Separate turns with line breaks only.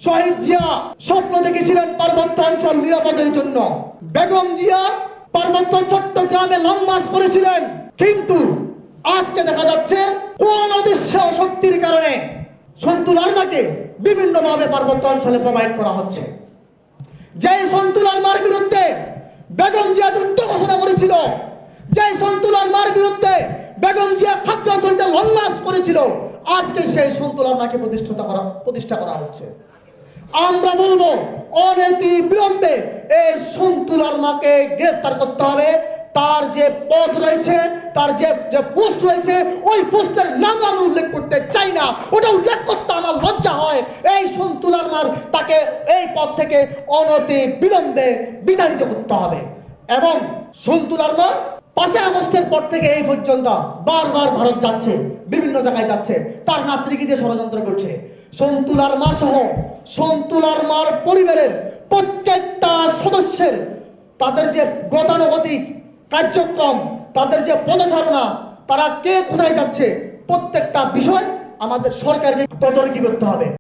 শহীদ জিয়া স্বপ্ন দেখেছিলেন পার্বত্য অঞ্চল নিরাপদের জন্য। বেগম জিয়া পার্বত্য চট্টগ্রামে লং মার্চ করেছিলেন, কিন্তু আজকে দেখা যাচ্ছে কোন অদৃশ্য শক্তির কারণে সন্তুল আরমাকে বিভিন্নভাবে পার্বত্য অঞ্চলে প্রবাহিত করা হচ্ছে। যে সন্তুল আরমার বিরুদ্ধে বেগম জিয়া যুদ্ধ ঘোষণা করেছিল, যে সন্তুল আরমার বিরুদ্ধে বেগম জিয়া খাগড়াছড়িতে লং মার্চ করেছিল, আজকে সেই সন্তুল আরমাকে প্রতিষ্ঠা করা হচ্ছে। আমরা বলবো অনতি বিলম্বে এই সন্তুল আরমাকে গ্রেফতার করতে হবে। তার যে পদ রয়েছে, তার যে পোস্ট রয়েছে, ওই পোস্টের নাম আমি উল্লেখ করতে চাই না, ওটা উল্লেখ করতে আমার লজ্জা হয়। এই সন্তুল আরমার তাকে এই পদ থেকে অনতি বিলম্বে বিতাড়িত করতে হবে। এবং সন্তুল আরমা 5 আগস্টের পর থেকে এই পর্যন্ত বারবার ভারত যাচ্ছে, বিভিন্ন জায়গায় যাচ্ছে, তার নাতনিকে দিয়ে ষড়যন্ত্র করছে। সন্তুল আরমা সহ সন্তুল আরমার পরিবারের প্রত্যেকটা সদস্যের তাদের যে গতানুগতিক কার্যক্রম, তাদের যে পদচারণা, তারা কে কোথায় যাচ্ছে, প্রত্যেকটা বিষয় আমাদের সরকারকে তদারকি করতে হবে।